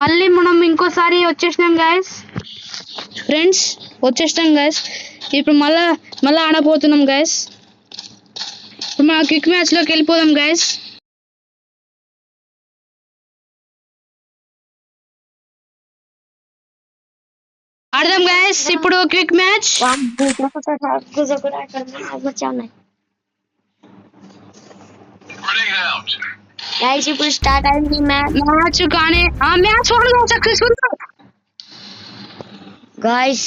మళ్ళీ మనం ఇంకోసారి వచ్చేసినాం గైస్ ఫ్రెండ్స్, వచ్చేసినాం గైస్. ఇప్పుడు మళ్ళా ఆడబోతున్నాం గైస్. ఇప్పుడు మన క్విక్ మ్యాచ్ లోకి వెళ్ళిపోదాం గైస్. ఆడదాం గైస్ ఇప్పుడు క్విక్ మ్యాచ్. గైస్ ఇప్పుడు స్టార్ట్ అయింది మ్యాచ్ కానీ ఆ match successful guys.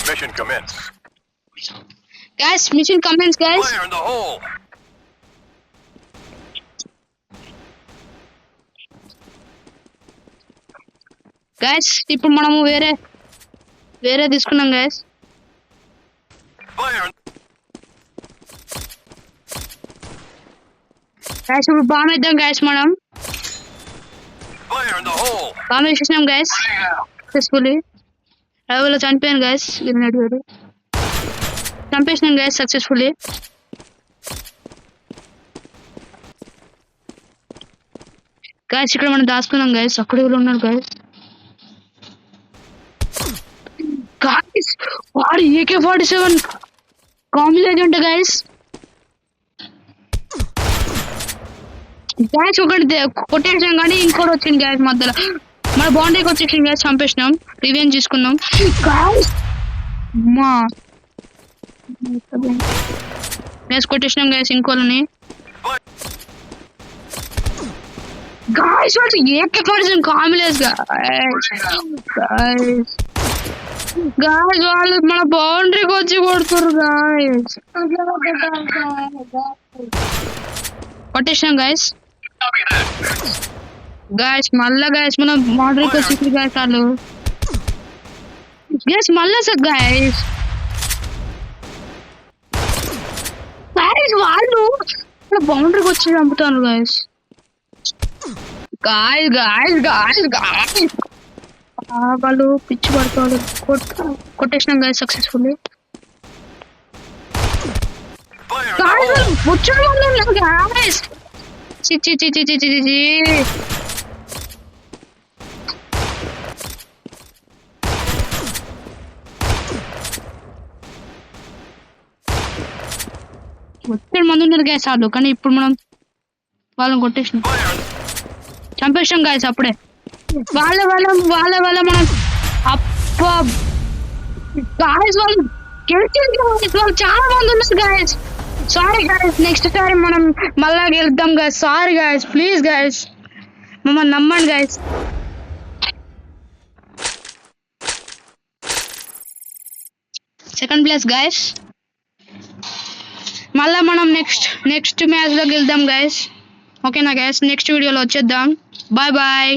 Mission commence. Guys mission commence guys. Fire in the hole. Guys ఇప్పుడు మనము వేరే తీసుకున్నాం గైస్. Fire. గైస్ ఇప్పుడు బాంబ్ వేద్దాం గైస్. మనం Fire in the hole. Bomb వేసేసినాం గైస్ సక్సెస్ఫుల్లీ. అడవిలో చనిపోయాను గైస్. చంపేసినాం గైస్ సక్సెస్ఫుల్లీ. గైస్ ఇక్కడ మనం దాచుకున్నాం గైస్. అక్కడ ఎవరు ఉన్నారు గైస్? గైస్ వాడు AK-47 Camille agent guys. Guys ఒకటి కొట్టేసాం కానీ ఇంకోటి వచ్చింది గైస్ మధ్యలో. మన బౌండరీకి వచ్చేసింది గైస్. చంపేసినాం. రివెంజ్ తీసుకున్నాం గైస్. అమ్మా గైస్ కొట్టేసినాం గైస్ ఇంకోళ్ళని. గైస్ వాడు AK-47 కామిలేస్ గైస్ వాళ్ళు మన బౌండరీకి వచ్చి కొడుతున్నారు గైస్. కొట్టేసినాం గైస్. గైస్ మళ్ళా గైస్ మనం బౌండరీకి వచ్చి గైస్ వాళ్ళు గైస్ మళ్ళా సార్ గైస్. గైస్ వాళ్ళు బౌండరీకి వచ్చి చంపుతారు guys. Guys guys guys guys వాళ్ళు పిచ్చి పడుకోవాలి. కొట్టేసినాం గైస్ సక్సెస్ఫుల్లీ. వచ్చాడు గైస్. చిచ్చి చిచ్చి చిచ్చి చిచ్చి వచ్చాడు మంది ఉన్నారు గైస్ వాళ్ళు. కానీ ఇప్పుడు మనం వాళ్ళని కొట్టేసినాం. చంపేసాం గాయస్ అప్పుడే. వాళ్ళ మనం అప్ప గాయస్ వాళ్ళు గెలిచింది. వాళ్ళు చాలా మంది ఉన్నారు గాయస్. సారీ గాయస్, నెక్స్ట్ సారి మనం మళ్ళా గెలుద్దాం guys. Sorry guys, please guys మమ్మల్ని నమ్మండి గాయస్. Second place guys. మళ్ళా మనం నెక్స్ట్ మ్యాచ్ లో గెలుద్దాం గాయస్. ఓకేనా గైస్? నెక్స్ట్ వీడియోలో వచ్చేద్దాం. Bye bye.